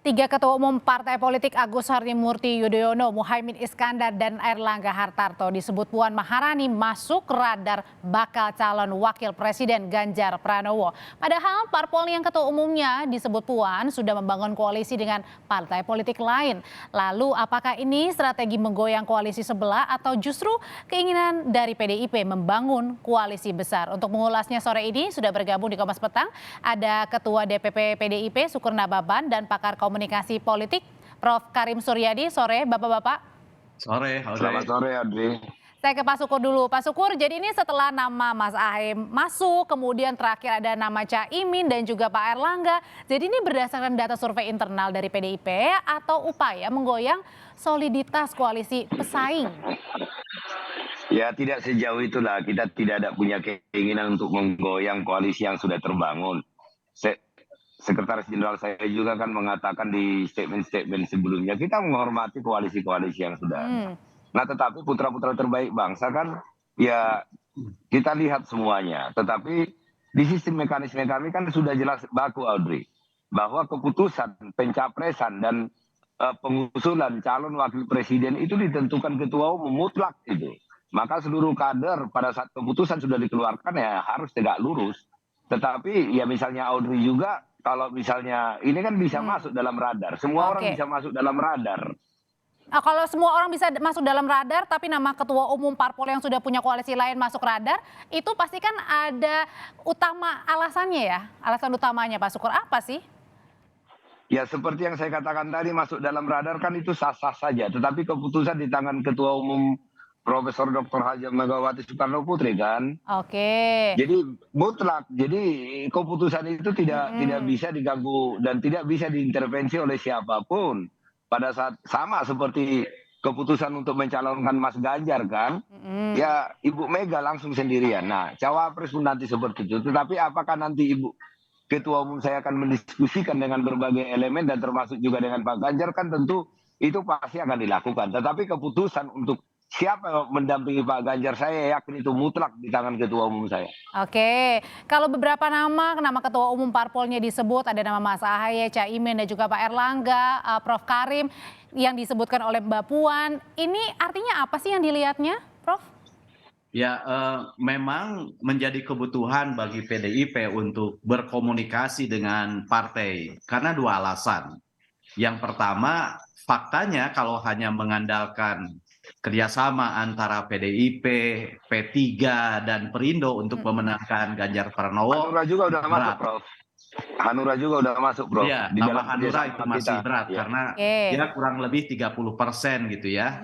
Tiga ketua umum partai politik Agus Harimurti Yudhoyono, Muhaimin Iskandar, dan Airlangga Hartarto disebut Puan Maharani masuk radar bakal calon wakil presiden Ganjar Pranowo. Padahal parpol yang ketua umumnya disebut Puan sudah membangun koalisi dengan partai politik lain. Lalu apakah ini strategi menggoyang koalisi sebelah atau justru keinginan dari PDIP membangun koalisi besar? Untuk mengulasnya sore ini sudah bergabung di Kompas Petang ada Ketua DPP PDIP Sukur Nababan dan pakar komunikasi politik Prof. Karim Suryadi. Sore Bapak-Bapak. Sore, Audrey. Selamat sore, Audrey. Saya ke Pak Sukur dulu. Pak Sukur, jadi ini setelah nama Mas Ahy masuk, kemudian terakhir ada nama Caimin dan juga Pak Airlangga. Jadi ini berdasarkan data survei internal dari PDIP atau upaya menggoyang soliditas koalisi pesaing? Ya, tidak sejauh itulah. Kita tidak ada punya keinginan untuk menggoyang koalisi yang sudah terbangun. Sekretaris Jenderal saya juga kan mengatakan di statement-statement sebelumnya, kita menghormati koalisi-koalisi yang sudah ada. Nah, tetapi putra-putra terbaik bangsa kan, ya kita lihat semuanya. Tetapi di sistem mekanisme kami kan sudah jelas baku, Audrey, bahwa keputusan pencapresan dan pengusulan calon wakil presiden itu ditentukan ketua umum mutlak itu. Maka seluruh kader pada saat keputusan sudah dikeluarkan ya harus tegak lurus. Tetapi ya misalnya Audrey juga, kalau misalnya ini kan bisa masuk dalam radar. Semua orang bisa masuk dalam radar. Kalau semua orang bisa masuk dalam radar, tapi nama ketua umum parpol yang sudah punya koalisi lain masuk radar, itu pasti kan ada alasannya ya? Alasan utamanya Pak Sukur apa sih? Ya seperti yang saya katakan tadi, masuk dalam radar kan itu sah-sah saja. Tetapi keputusan di tangan ketua umum Profesor Dr. Haji Megawati Soekarno Putri kan. Jadi mutlak. Jadi keputusan itu tidak bisa diganggu dan tidak bisa diintervensi oleh siapapun. Pada saat sama seperti keputusan untuk mencalonkan Mas Ganjar kan. Ya Ibu Mega langsung sendirian. Nah, cawapres pun nanti seperti itu. Tetapi apakah nanti Ibu Ketua Umum saya akan mendiskusikan dengan berbagai elemen dan termasuk juga dengan Pak Ganjar kan tentu itu pasti akan dilakukan. Tetapi keputusan untuk siapa yang mendampingi Pak Ganjar, saya yakin itu mutlak di tangan ketua umum saya. Kalau beberapa nama ketua umum parpolnya disebut, ada nama Mas Ahy, Caimin dan juga Pak Airlangga, Prof. Karim yang disebutkan oleh Mbak Puan. Ini artinya apa sih yang dilihatnya, Prof? Ya, memang menjadi kebutuhan bagi PDIP untuk berkomunikasi dengan partai karena dua alasan. Yang pertama, faktanya kalau hanya mengandalkan kerjasama antara PDIP, P3, dan Perindo untuk memenangkan Ganjar Pranowo. Hanura juga udah masuk, Prof. Hanura juga udah masuk, Prof. Iya, nama Hanura itu masih berat karena dia kurang lebih 30% gitu ya.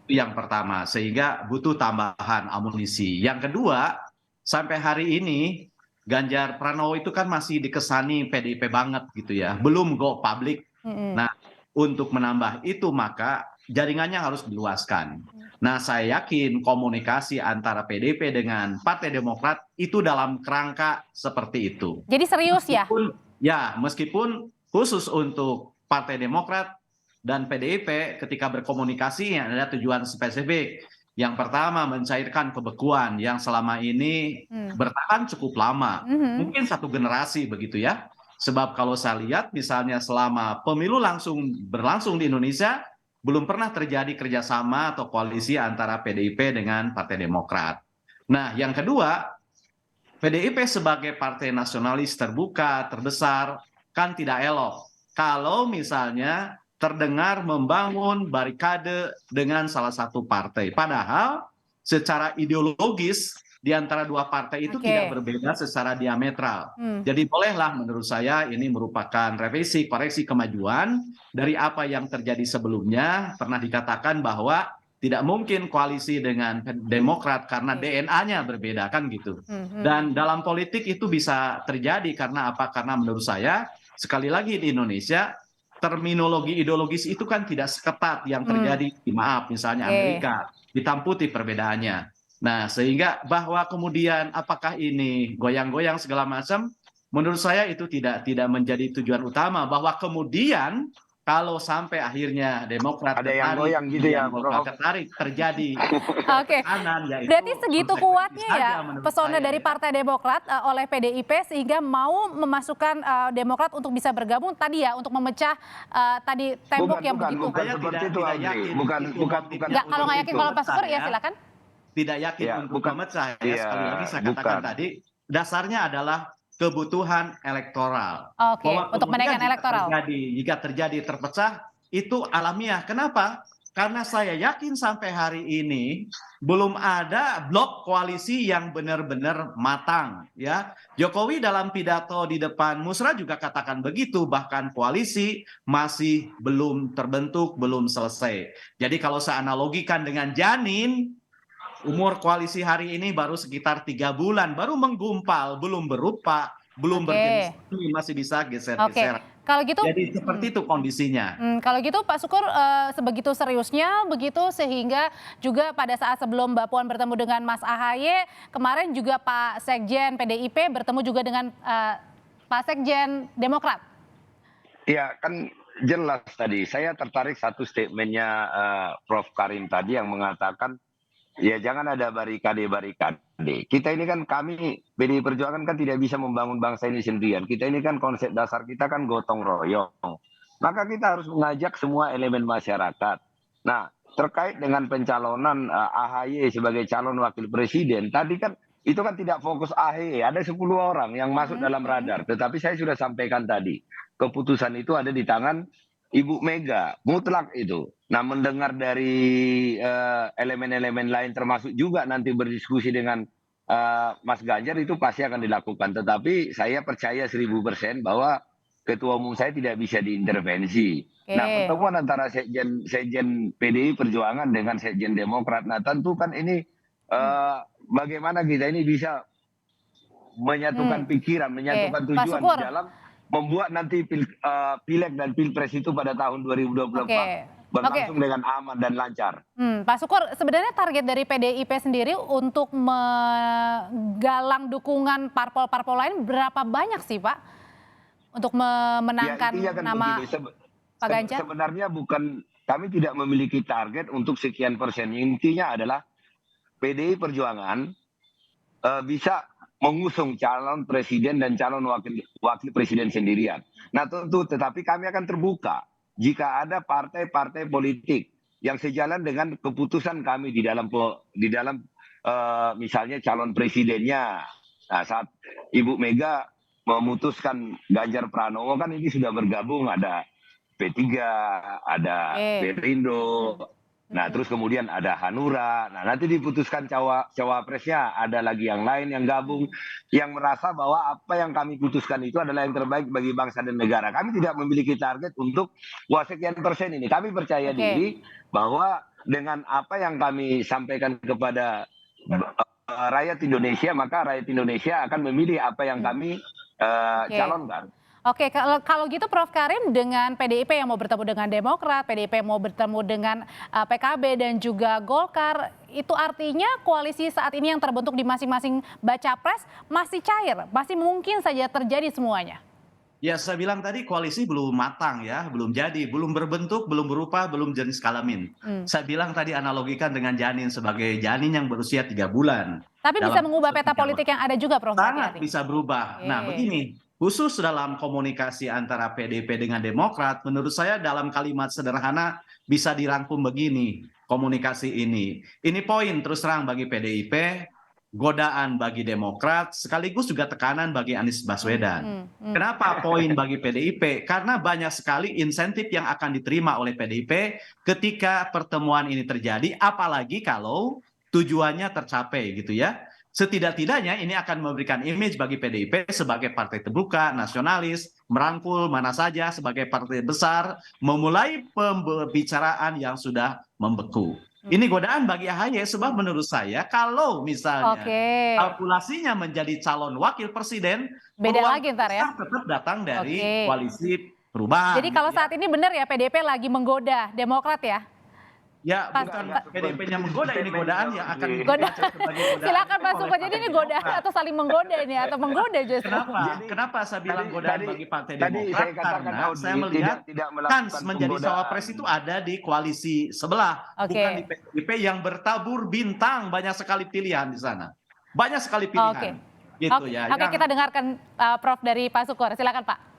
Itu yang pertama, sehingga butuh tambahan amunisi. Yang kedua, sampai hari ini Ganjar Pranowo itu kan masih dikesani PDIP banget gitu ya. Belum go public. Nah, untuk menambah itu maka jaringannya harus diluaskan. Nah, saya yakin komunikasi antara PDIP dengan Partai Demokrat itu dalam kerangka seperti itu. Jadi serius meskipun khusus untuk Partai Demokrat dan PDIP ketika berkomunikasi ada tujuan spesifik. Yang pertama, mencairkan kebekuan yang selama ini bertahan cukup lama. Mungkin satu generasi begitu ya. Sebab kalau saya lihat misalnya selama pemilu berlangsung di Indonesia, belum pernah terjadi kerjasama atau koalisi antara PDIP dengan Partai Demokrat. Nah, yang kedua, PDIP sebagai partai nasionalis terbuka, terbesar, kan tidak elok kalau misalnya terdengar membangun barikade dengan salah satu partai. Padahal secara ideologis di antara dua partai itu tidak berbeda secara diametral. Jadi bolehlah menurut saya ini merupakan revisi, koreksi kemajuan dari apa yang terjadi sebelumnya. Pernah dikatakan bahwa tidak mungkin koalisi dengan Demokrat karena DNA-nya berbeda kan gitu. Dan dalam politik itu bisa terjadi karena apa? Karena menurut saya sekali lagi di Indonesia terminologi ideologis itu kan tidak seketat yang terjadi di misalnya Amerika, hitam putih perbedaannya. Nah, sehingga bahwa kemudian apakah ini goyang-goyang segala macam, menurut saya itu tidak menjadi tujuan utama. Bahwa kemudian kalau sampai akhirnya Demokrat Ada yang goyang gitu ya, Prof. tertarik terjadi Oke. tekanan, yaitu Berarti segitu konsekuensi kuatnya saja ya menurut pesona saya, dari ya. Partai Demokrat oleh PDIP sehingga mau memasukkan Demokrat untuk bisa bergabung tadi ya, untuk memecah tadi tembok yang begitu. Bukan Saya seperti tidak itu, Audrey. yakin Bukan itu bukan motifnya Nggak, kalau nggak yakin untuk kalau Pak Sukur memecah, ya silakan. Tidak yakin Ya, untuk bukan. memecah ya. Iya, Sekali lagi saya bukan. katakan tadi, dasarnya adalah kebutuhan elektoral. Oke, Bahwa untuk kemudian menaikkan elektoral. jika terjadi terpecah, itu alamiah. Kenapa? Karena saya yakin sampai hari ini belum ada blok koalisi yang benar-benar matang, ya. Jokowi dalam pidato di depan Musra juga katakan begitu, bahkan koalisi masih belum terbentuk, belum selesai. Jadi kalau saya analogikan dengan janin, umur koalisi hari ini baru sekitar 3 bulan, baru menggumpal, belum berupa, belum Oke. berjenis, masih bisa Oke, geser-geser. kalau gitu, Jadi seperti itu kondisinya. kalau gitu Pak Sukur sebegitu seriusnya begitu sehingga juga pada saat sebelum Mbak Puan bertemu dengan Mas AHY, kemarin juga Pak Sekjen PDIP bertemu juga dengan Pak Sekjen Demokrat. Iya, kan jelas tadi. Saya tertarik satu statementnya Prof. Karim tadi yang mengatakan, ya jangan ada barikade-barikade. Kita ini kan kami, PDI Perjuangan kan tidak bisa membangun bangsa ini sendirian. Kita ini kan konsep dasar kita kan gotong royong. Maka kita harus mengajak semua elemen masyarakat. Nah, terkait dengan pencalonan AHY sebagai calon wakil presiden, tadi kan itu kan tidak fokus AHY, ada 10 orang yang masuk dalam radar. Tetapi saya sudah sampaikan tadi, keputusan itu ada di tangan Ibu Mega, mutlak itu. Nah, mendengar dari elemen-elemen lain termasuk juga nanti berdiskusi dengan Mas Ganjar itu pasti akan dilakukan. Tetapi saya percaya 1000% bahwa Ketua Umum saya tidak bisa diintervensi. Nah, pertemuan antara Sekjen PDI Perjuangan dengan Sekjen Demokrat, nah tentu kan ini bagaimana kita ini bisa menyatukan pikiran, menyatukan tujuan di dalam membuat nanti pileg dan pilpres itu pada tahun 2024 berlangsung dengan aman dan lancar. Pak Sukur, sebenarnya target dari PDIP sendiri untuk menggalang dukungan parpol-parpol lain berapa banyak sih Pak? Untuk memenangkan ya, kan nama Pak Ganjar? Sebenarnya bukan, kami tidak memiliki target untuk sekian persen. Intinya adalah PDI Perjuangan bisa mengusung calon presiden dan calon wakil presiden sendirian. Nah tentu, tetapi kami akan terbuka jika ada partai-partai politik yang sejalan dengan keputusan kami di dalam misalnya calon presidennya. Nah, saat Ibu Mega memutuskan Ganjar Pranowo kan ini sudah bergabung, ada P3, ada Perindo. Nah, terus kemudian ada Hanura. Nah, nanti diputuskan cawapresnya, ada lagi yang lain yang gabung, yang merasa bahwa apa yang kami putuskan itu adalah yang terbaik bagi bangsa dan negara. Kami tidak memiliki target untuk sekian persen ini. Kami percaya diri bahwa dengan apa yang kami sampaikan kepada rakyat Indonesia, maka rakyat Indonesia akan memilih apa yang kami calonkan. Oke, kalau gitu Prof. Karim, dengan PDIP yang mau bertemu dengan Demokrat, PDIP yang mau bertemu dengan PKB dan juga Golkar, itu artinya koalisi saat ini yang terbentuk di masing-masing baca pres masih cair, masih mungkin saja terjadi semuanya? Ya, saya bilang tadi koalisi belum matang ya, belum jadi, belum berbentuk, belum berupa, belum jenis kelamin. Saya bilang tadi analogikan dengan janin sebagai janin yang berusia 3 bulan. Tapi bisa mengubah peta politik yang ada juga, Prof. Sangat bisa berubah. Nah, begini, khusus dalam komunikasi antara PDIP dengan Demokrat, menurut saya dalam kalimat sederhana bisa dirangkum begini, komunikasi ini. Ini poin terus terang bagi PDIP, godaan bagi Demokrat, sekaligus juga tekanan bagi Anies Baswedan. Kenapa poin bagi PDIP? Karena banyak sekali insentif yang akan diterima oleh PDIP ketika pertemuan ini terjadi, apalagi kalau tujuannya tercapai gitu ya. Setidak-tidaknya ini akan memberikan image bagi PDIP sebagai partai terbuka, nasionalis, merangkul mana saja sebagai partai besar, memulai pembicaraan yang sudah membeku. Ini godaan bagi AHY sebab menurut saya kalau misalnya kalkulasinya menjadi calon wakil presiden, beda lagi ntar ya, tetap datang dari koalisi perubahan. Jadi kalau saat ini benar ya PDIP lagi menggoda Demokrat ya? Ya, Pas- bukan pa- PDIP-nya menggoda, ini godaan yang akan Goda. dibaca sebagai godaan Silakan Pak oleh Sukur. Jadi Partai ini godaan Demokrat. atau saling menggoda ini atau menggoda justru? Kenapa? Jadi, Kenapa saya bilang godaan bagi Partai tadi Demokrat? saya katakan Karena Audrey saya melihat tidak kans melakukan menjadi penggodaan. cawapres itu ada di koalisi sebelah, Oke. bukan di PDIP yang bertabur bintang, banyak sekali pilihan di sana. Banyak sekali pilihan. Oke. Gitu Oke, ya. oke, kita dengarkan Prof dari Pak Sukur. Silakan Pak.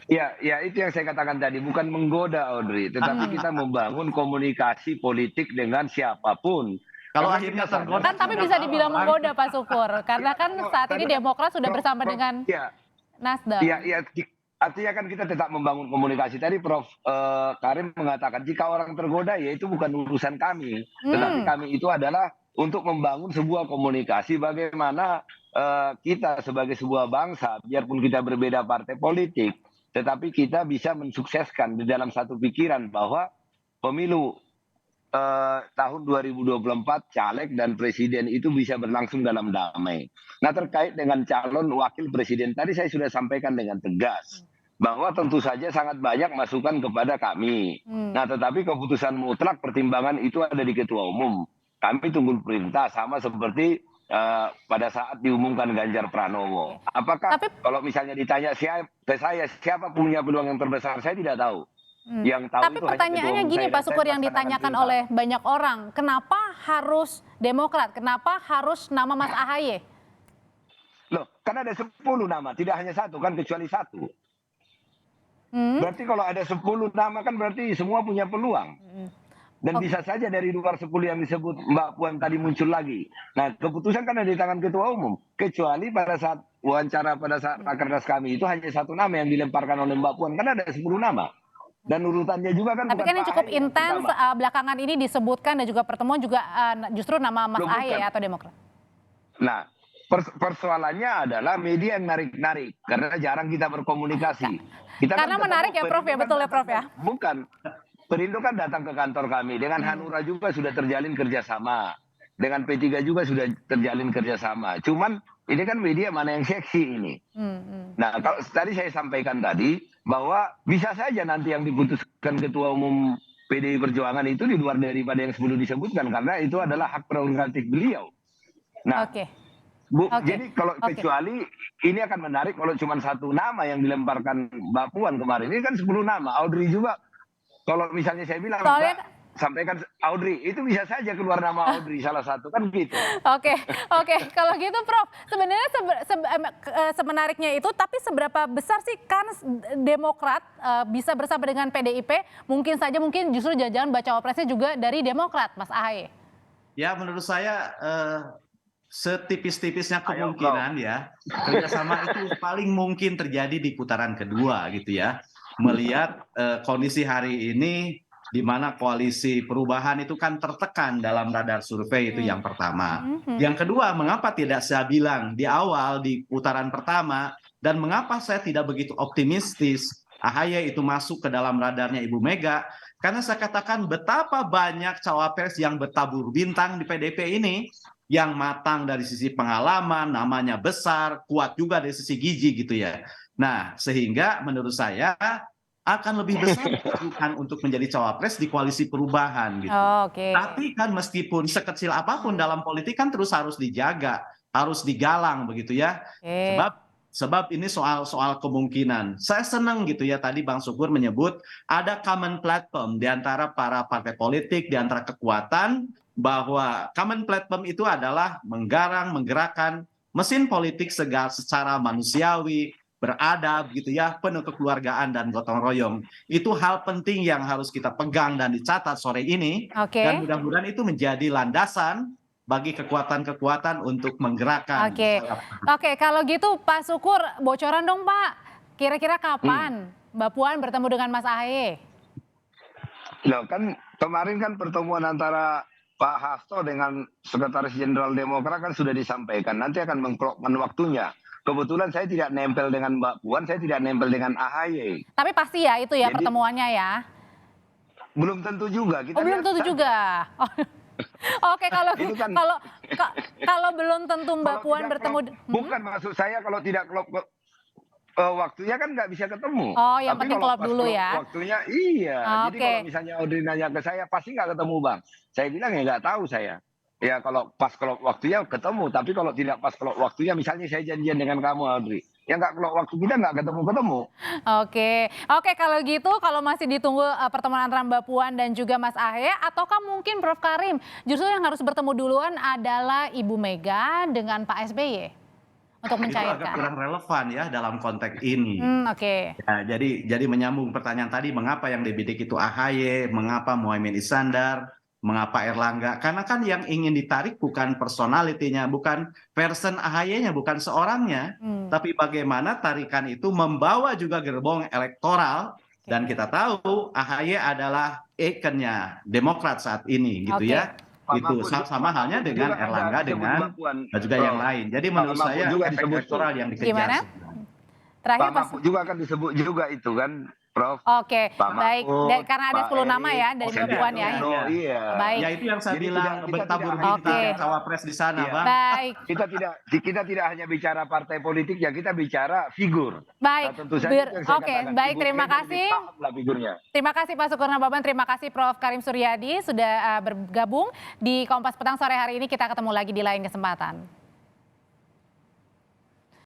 Ya, itu yang saya katakan tadi, bukan menggoda Audrey, tetapi kita membangun komunikasi politik dengan siapapun. Kalau Karena akhirnya kita sadar- tergoda, Kan tapi bisa dibilang menggoda Pak Sukur. Karena kan saat ini Demokrat sudah bersama dengan Ya, Nasdem. artinya kan kita tetap membangun komunikasi. Tadi Prof. Karim mengatakan jika orang tergoda ya itu bukan urusan kami, tetapi kami itu adalah untuk membangun sebuah komunikasi bagaimana kita sebagai sebuah bangsa, biarpun kita berbeda partai politik, tetapi kita bisa mensukseskan di dalam satu pikiran bahwa pemilu tahun 2024 caleg dan presiden itu bisa berlangsung dalam damai. Nah, terkait dengan calon wakil presiden tadi saya sudah sampaikan dengan tegas bahwa tentu saja sangat banyak masukan kepada kami. Nah, tetapi keputusan mutlak pertimbangan itu ada di ketua umum. Kami tunggu perintah sama seperti pada saat diumumkan Ganjar Pranowo. Apakah kalau misalnya ditanya siapa punya peluang yang terbesar, saya tidak tahu. Yang tahu Tapi itu hanya pertanyaannya ketua umum gini saya, Pak dan saya Sukur yang melaksanakan ditanyakan perintah. oleh banyak orang, kenapa harus Demokrat? Kenapa harus nama Mas AHY? Loh, kan ada 10 nama, tidak hanya satu kan, kecuali satu. Berarti kalau ada 10 nama kan berarti semua punya peluang. Dan bisa saja dari luar 10 yang disebut Mbak Puan tadi muncul lagi. Nah, keputusan kan ada di tangan ketua umum. Kecuali pada saat wawancara pada saat rakernas kami itu hanya satu nama yang dilemparkan oleh Mbak Puan. Kan ada 10 nama. Dan urutannya juga kan Tapi bukan kan yang Pak cukup Ahy yang intens pertama. belakangan ini disebutkan dan juga pertemuan juga justru nama Mas Loh, AHY bukan. atau Demokrat. Nah, persoalannya adalah media yang narik-narik. Karena jarang kita berkomunikasi. Kita Karena kan menarik ya ketemu, Prof ya, Perindo betul ya kan Prof ya. Bukan. Perindo kan datang ke kantor kami. Dengan Hanura juga sudah terjalin kerjasama. Dengan P3 juga sudah terjalin kerjasama. Cuman ini kan media mana yang seksi ini. Nah, kalau tadi saya sampaikan tadi bahwa bisa saja nanti yang diputuskan ketua umum PDI Perjuangan itu di luar daripada yang sebelum disebutkan. Karena itu adalah hak prerogatif beliau. Nah, Oke. jadi kalau kecuali ini akan menarik kalau cuma satu nama yang dilemparkan Mbak Puan kemarin. Ini kan 10 nama. Audrey juga. Kalau misalnya saya bilang, Soalnya- Mbak, sampaikan Audrey, itu bisa saja keluar nama Audrey salah satu kan gitu. Oke. Kalau gitu Prof, sebenarnya semenariknya itu, tapi seberapa besar sih kans Demokrat bisa bersama dengan PDIP? Mungkin justru jangan baca cawapresnya juga dari Demokrat, Mas AHY. Ya, menurut saya setipis-tipisnya kemungkinan ya kerjasama itu paling mungkin terjadi di putaran kedua gitu ya. Melihat kondisi hari ini di mana koalisi perubahan itu kan tertekan dalam radar survei itu yang pertama. Yang kedua, mengapa tidak saya bilang di awal di putaran pertama dan mengapa saya tidak begitu optimistis AHY itu masuk ke dalam radarnya Ibu Mega? Karena saya katakan betapa banyak cawapres yang bertabur bintang di PDIP ini yang matang dari sisi pengalaman, namanya besar, kuat juga dari sisi gizi gitu ya. Nah, sehingga menurut saya akan lebih besar kebutuhan untuk menjadi cawapres di koalisi perubahan gitu. Oke. Tapi kan meskipun sekecil apapun dalam politik kan terus harus dijaga, harus digalang begitu ya. Sebab ini soal kemungkinan. Saya senang gitu ya tadi Bang Sukur menyebut ada common platform di antara para partai politik, di antara kekuatan bahwa common platform itu adalah menggerakkan mesin politik secara manusiawi, beradab gitu ya, penuh kekeluargaan dan gotong royong. Itu hal penting yang harus kita pegang dan dicatat sore ini. Dan mudah-mudahan itu menjadi landasan bagi kekuatan-kekuatan untuk menggerakkan. Oke, kalau gitu Pak Sukur, bocoran dong Pak. Kira-kira kapan Mbak Puan bertemu dengan Mas AHY? Loh, kan kemarin kan pertemuan antara Pak Hasto dengan Sekretaris Jenderal Demokrat kan sudah disampaikan. Nanti akan mengklokkan waktunya. Kebetulan saya tidak nempel dengan Mbak Puan, saya tidak nempel dengan AHY. Tapi pasti ya itu ya. Jadi, pertemuannya ya? Belum tentu juga. Belum tentu juga. Oke, kalau belum tentu Mbak Puan bertemu. Bukan maksud saya kalau tidak klop. waktunya kan nggak bisa ketemu. Oh, yang Tapi penting kalau klop pas dulu klop ya. waktunya iya. Jadi Oke. kalau misalnya Audrey nanya ke saya, pasti nggak ketemu Bang. Saya bilang ya nggak tahu saya. Ya kalau pas klop waktunya ketemu, tapi kalau tidak pas klop waktunya, misalnya saya janjian dengan kamu Audrey, ya nggak klop waktu kita nggak ketemu-ketemu. Oke, oke kalau gitu kalau masih ditunggu pertemuan antara Mbak Puan dan juga Mas Ahaye, ataukah mungkin Prof Karim justru yang harus bertemu duluan adalah Ibu Mega dengan Pak SBY untuk Itu agak mencairkan? kurang relevan ya dalam konteks ini. Oke. Ya, jadi menyambung pertanyaan tadi, mengapa yang dibidik itu AHY, mengapa Muhaimin Iskandar, mengapa Erlangga? Karena kan yang ingin ditarik bukan personalitinya, bukan person AHY-nya, bukan seorangnya, tapi bagaimana tarikan itu membawa juga gerbong elektoral. Dan kita tahu AHY adalah ikonnya Demokrat saat ini, gitu Oke. ya. Itu sama halnya dengan Erlangga dengan juga yang lain. Jadi menurut saya efek elektoral yang dikejar. Gimana? sebenarnya. Terakhir Pak Pas. Mahfud juga kan disebut juga itu kan, Prof. Oke, Pak baik. Mahfud, Karena ada Pak 10 nama Erik, ya dari Mbak Puan ya. Iya. Baik. Ya itu yang saya Jadi bilang kita bertabur tidak hanya bintang bicara- cawapres di sana, Iya. Bang. Baik. Kita tidak hanya bicara partai politik ya, kita bicara figur. Baik. Nah, tentu saja yang saya Oke, katakan, baik, Ibu terima Mega lebih kasih. paham lah figurnya. Terima kasih Pak Sukurna Baban, terima kasih Prof Karim Suryadi sudah bergabung di Kompas Petang sore hari ini. Kita ketemu lagi di lain kesempatan.